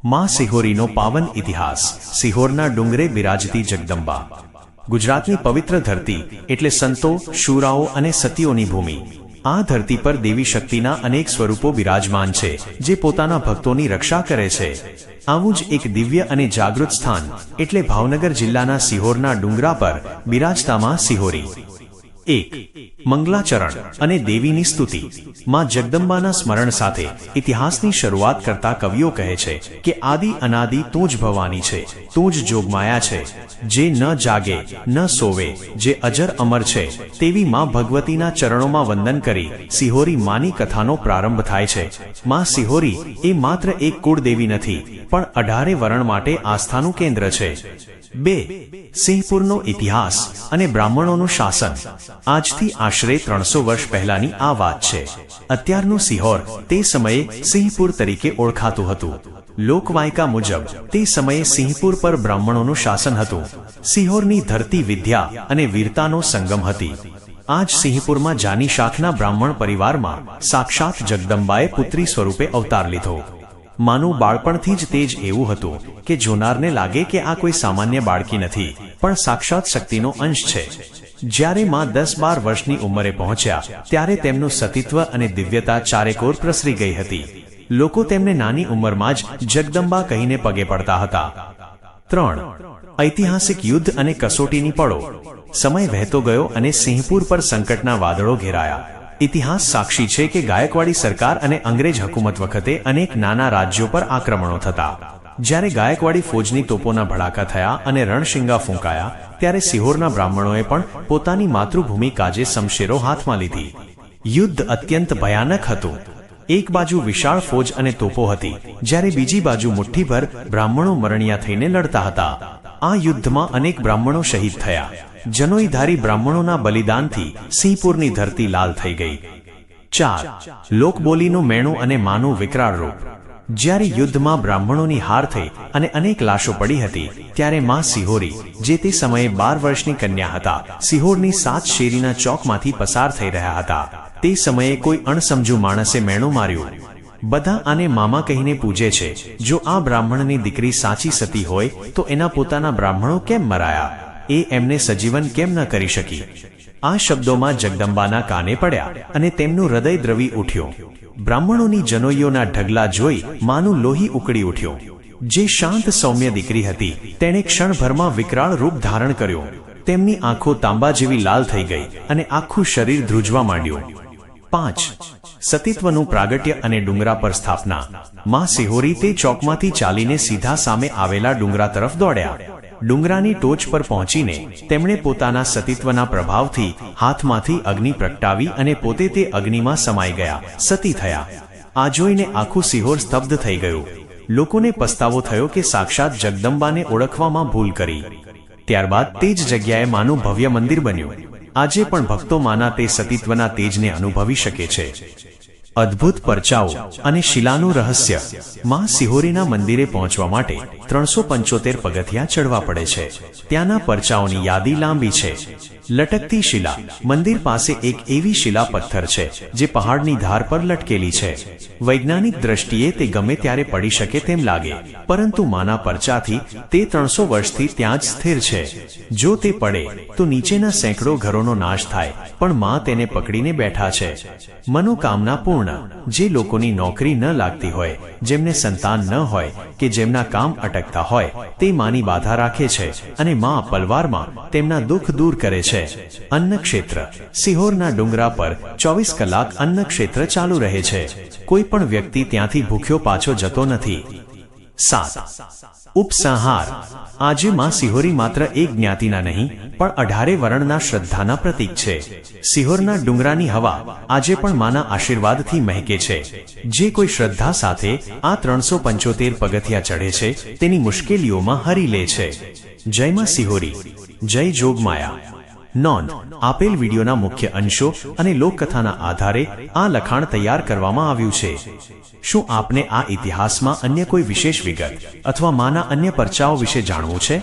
માં સિહોરીનો પાવન ઇતિહાસ। સિહોરના ડુંગરે બિરાજતી જગદંબા। ગુજરાતની પવિત્ર ધરતી એટલે સંતો, શૂરાઓ અને સતીઓની ભૂમિ। આ ધરતી પર દેવી શક્તિના અનેક સ્વરૂપો બિરાજમાન છે, જે પોતાના ભક્તોની રક્ષા કરે છે। આવું જ એક દિવ્ય અને જાગૃત સ્થાન એટલે ભાવનગર જિલ્લાના સિહોરના ડુંગરા પર બિરાજતા માં સિહોરી। 1. મંગલાચરણ અને દેવીની સ્તુતિ। માં જગદંબાના સ્મરણ સાથે ઇતિહાસની શરૂઆત કરતા કવિઓ કહે છે કે આદિ અનાદિ તું જ ભવાની છે, તું જ જોગમાયા છે, જે ન જાગે ન સોવે, જે અજર અમર છે, તેવી માં ભગવતીના ચરણોમાં વંદન કરી સિહોરી માની કથાનો પ્રારંભ થાય છે। માં સિહોરી એ માત્ર એક કુળદેવી નથી, પણ 18 વરણ માટે આસ્થાનું કેન્દ્ર છે। 2. સિંહપુરનો ઇતિહાસ અને બ્રાહ્મણોનું શાસન। આજથી આશરે 300 વર્ષ પહેલાની આ વાત છે। અત્યારનું સિહોર તે સમયે સિંહપુર તરીકે ઓળખાતું હતું। લોકવાયકા મુજબ તે સમયે સિંહપુર પર બ્રાહ્મણોનું શાસન હતું। સિહોરની ધરતી વિદ્યા અને વીરતાનો સંગમ હતી। આજ સિંહપુરમાં જાની શાખના બ્રાહ્મણ પરિવારમાં સાક્ષાત જગદંબાએ પુત્રી સ્વરૂપે અવતાર લીધો। માનું બાળપણથી જ તેજ એવું હતું કે જોનારને લાગે કે આ કોઈ સામાન્ય બાળકી નથી, પણ સાક્ષાત શક્તિનો અંશ છે। જ્યારે માં 10-12 વર્ષની ઉંમરે પહોંચ્યા ત્યારે તેમનું સતીત્વ અને દિવ્યતા ચારેકોર પ્રસરી ગઈ હતી। લોકો તેમને નાની ઉંમરમાં જ જગદંબા કહીને પગે પડતા હતા। 3. ઐતિહાસિક યુદ્ધ અને કસોટીની પળો। સમય વહેતો ગયો અને સિંહપુર પર સંકટના વાદળો ઘેરાયા। ઇતિહાસ સાક્ષી છે કે ગાયકવાડી સરકાર અને અંગ્રેજ હકુમત વખતે અનેક નાના રાજ્યો પર આક્રમણો થતા। જ્યારે ગાયકવાડી ફોજની તોપોના ભડાકા થયા અને રણશિંગા ફૂંકાયા, ત્યારે સિહોરના બ્રાહ્મણોએ પણ પોતાની માતૃભૂમિ કાજે શમશેરો હાથમાં લીધી। યુદ્ધ અત્યંત ભયાનક હતું। એક બાજુ વિશાળ ફોજ અને તોપો હતી, જ્યારે બીજી બાજુ મુઠ્ઠીભર બ્રાહ્મણો મરણિયા થઈને લડતા હતા। આ યુદ્ધમાં અનેક બ્રાહ્મણો શહીદ થયા। જનોઈધારી બ્રાહ્મણોના બલિદાનથી સિંહપુરની ધરતી લાલ થઈ ગઈ। 4. લોકબોલીનું મેણું અને માનું વિકરાળ રૂપ। જ્યારે યુદ્ધમાં બ્રાહ્મણોની હાર થઈ અને અનેક લાશો પડી હતી, ત્યારે માં સિહોરી, જે તે સમયે 12 વર્ષની કન્યા હતા, સિહોરની 7 શેરીના ચોકમાંથી પસાર થઈ રહ્યા હતા। તે સમયે કોઈ અણસમજુ માણસે મેણું માર્યું। બધા આને મામા કહીને પૂજે છે, જો આ બ્રાહ્મણની દીકરી સાચી સતી હોય તો એના પોતાના બ્રાહ્મણો કેમ મરાયા? એ એમને સજીવન કેમ ન કરી શકી? આ શબ્દોમાં જગદંબાના કાને પડ્યા અને તેમનું હૃદય દ્રવી ઉઠ્યું। બ્રાહ્મણોની જનોઈઓના ઢગલા જોઈ માનું લોહી ઉકળી ઉઠ્યું। જે શાંત સૌમ્ય દીકરી હતી, તેણે ક્ષણભરમાં વિકરાળ રૂપ ધારણ કર્યું। તેમની આંખો તાંબા જેવી લાલ થઈ ગઈ અને આખું શરીર ધ્રુજવા માંડ્યું। 5. સતીત્વનું પ્રાગટ્ય અને ડુંગરા પર સ્થાપના। માં સિહોરી તે ચોકમાંથી ચાલીને સીધા સામે આવેલા ડુંગરા તરફ દોડ્યા। ડુંગરાની ટોચ પર પહોંચીને તેમણે પોતાના સતીત્વના પ્રભાવથી હાથમાંથી અગ્નિ પ્રગટાવી અને પોતે તે અગ્નિમાં સમાઈ ગયા, સતી થયા। આ જોઈને આખું સિહોર સ્તબ્ધ થઈ ગયું। લોકોને પસ્તાવો થયો કે સાક્ષાત જગદંબાને ઓળખવામાં ભૂલ કરી। ત્યારબાદ તે જ જગ્યાએ માનું ભવ્ય મંદિર બન્યું। આજે પણ ભક્તો માના તે સતીત્વના તેજને અનુભવી શકે છે। અદ્ભુત પરચાઓ અને શિલાનું રહસ્ય। માં સિહોરીના મંદિરે પહોંચવા માટે 375 પગથિયાં ચડવા પડે છે। ત્યાંના પરચાઓની યાદી લાંબી છે। લટકતી શિલા। મંદિર પાસે એક એવી શિલા પથ્થર છે જે પહાડની ધાર પર લટકેલી છે। વૈજ્ઞાનિક દ્રષ્ટિએ તે ગમે ત્યારે પડી શકે તેમ લાગે, પરંતુ માના પરચાથી તે 300 વર્ષથી ત્યાં જ સ્થિર છે। જો તે પડે તો નીચેના સેંકડો ઘરોનો નાશ થાય, પણ માં તેને પકડીને બેઠા છે। મનોકામના પૂર્ણ। જે લોકોની નોકરી ન લાગતી હોય, જેમને સંતાન ન હોય કે જેમના કામ અટકતા હોય, તે માની બાધા રાખે છે અને માં પલવારમાં તેમના દુઃખ દૂર કરે છે। અન્ન ક્ષેત્ર। સિહોરના ડુંગરા પર 24 કલાક અન્ન ક્ષેત્ર ચાલુ રહે છે। કોઈ પણ વ્યક્તિ ત્યાંથી ભૂખ્યો પાછો જતો નથી। 7. ઉપસંહાર। આજે માં સિહોરી માત્ર એક જ્ઞાતિના નહીં, પણ 18 વર્ણના શ્રદ્ધાના પ્રતીક છે। સિહોરના ડુંગરાની હવા આજે પણ માના આશીર્વાદથી મહેકે છે। જે કોઈ શ્રદ્ધા સાથે આ 375 પગથિયાં ચઢે છે, તેની મુશ્કેલીઓમાં હરી લે છે। જય માં સિહોરી, જય જોગમાયા। નોંધ: આપેલ વિડીયોના મુખ્ય અંશો અને લોકકથાના આધારે આ લખાણ તૈયાર કરવામાં આવ્યું છે। શું આપને આ ઇતિહાસમાં અન્ય કોઈ વિશેષ વિગત અથવા માના અન્ય પરચાઓ વિશે જાણવું છે?